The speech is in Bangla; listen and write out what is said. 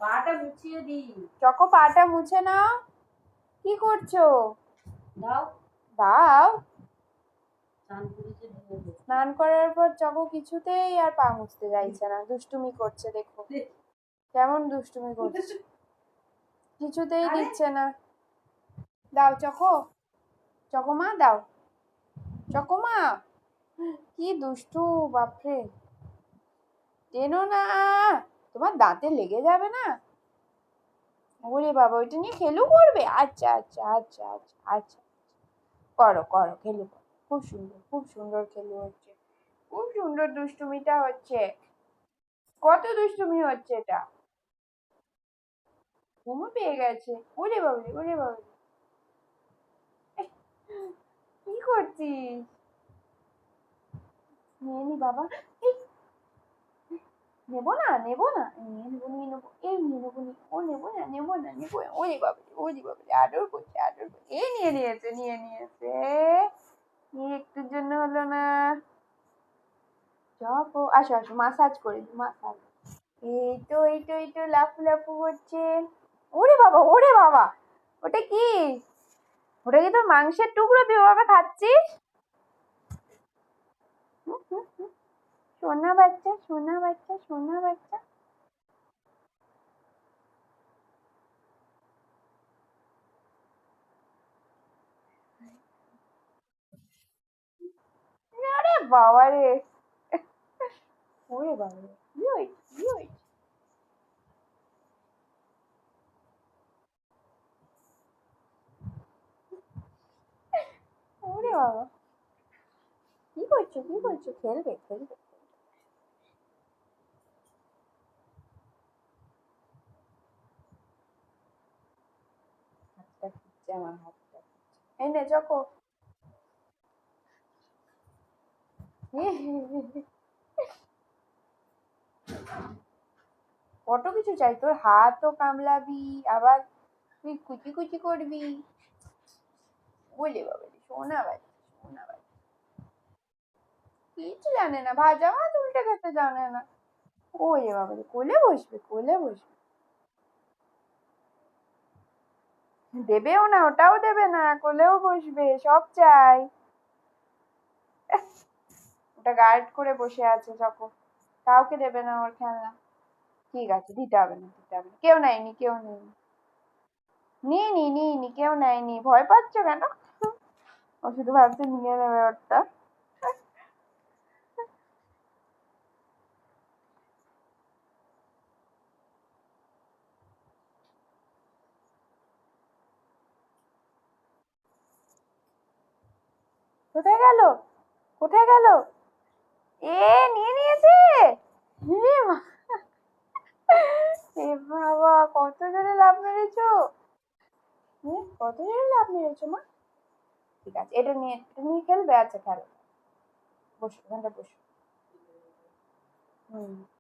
পাটা মুছিয়ে দি। চকো পাটা মুছে নাও। কি করছো? দাও দাও। স্নান করেছে স্নান করার পর চকো কিছুতেই আর পা মুছতে চাইছে না, দুষ্টুমি করছে। দেখো কেমন দুষ্টুমি করছে, কিছুতেই দিচ্ছে না। দাও চকো, চকোমা দাও, চকোমা। কি দুষ্টু, বাপরে। টেনো না, তোমার দাঁতে লেগে যাবে না। ওরে বাবা, ওইটা নিয়ে খেলু করবে? আচ্ছা আচ্ছা আচ্ছা আচ্ছা আচ্ছা, করো করো, খেলু করো। খুব সুন্দর, খুব সুন্দর খেলু হচ্ছে, খুব সুন্দর দুষ্টুমিটা হচ্ছে। কত দুষ্টুমি হচ্ছে এটা। ঘুমো পেয়ে গেছে। ওরে বাবরে, ওরে বাবরে, কি করছিস? নিয়ে নি বাবা। এই, নেবো না, নেবো না, নিয়ে নেবো, নিয়ে নেবো, এই নিয়ে নেবো, ও নেবো না, নেবো না, নেবো। ওরে বাবরে, ওরে বাবরে, আদর করছে, আদর করছে। এই নিয়ে নিয়েছে, নিয়ে নিয়েছে। নিয়ে একটুর জন্য হলো না। চকো, আসো আসো, মাসাজ করে দিই, মাসাজ। এই তো, এই তো, এই তো লাফু লাফু করছে। ওরে বাবা, ওরে বাবা, ওটা কি? ওটা কি তোর মাংসের টুকরো তুই ওভাবে খাচ্ছিস? সোনা বাচ্চা, সোনা বাচ্চা, সোনা বাচ্চা। আরে বাবা রে, ওরে বাবা রে, কি হয়েছে, কি হয়েছে? ওরে বাবা, কি করছো, কি করছো? খেলবে, খেলবে। হাতটা খুঁজছে, আমার হাতটা খুঁজছে। এই নে চকো। কত কিছু চাই তোর, হাতও কামলাবি, আবার তুই কুচি কুচি করবি। বলে বাবা রে, সোনা বাচ্চা, সোনা বাচ্চা। কিছু জানে না, ভাজা মাছ উল্টে খেতে জানে না। ওরে বাবা রে, কোলে বসবে, কোলে বসবে। দেবেও না, ওটাও দেবে না, কোলেও বসবে, সব চাই। ওটা গার্ড করে বসে আছে যখন, কাউকে দেবে না ওর খেলনা। ঠিক আছে, দিতে হবে না, দিতে হবে না, কেউ নেয়নি, কেউ নেয়নি। নিয়ে নি, নিয়ে নি, কেউ নেয়নি। ভয় পাচ্ছ কেন? ও শুধু ভাবছে নিয়ে নেবে ওরটা। কোথায় গেল, কোথায় গেল? এ, নিয়ে নিয়েছে। এ মা, এ বাবা, কত জোরে লাফ মেরেছো। কত জোরে লাফ মেরেছো মা। ঠিক আছে, এটা নিয়ে, এটা নিয়ে খেলবে। আচ্ছা খেলো, বসো, এখানটা বসো। হুম।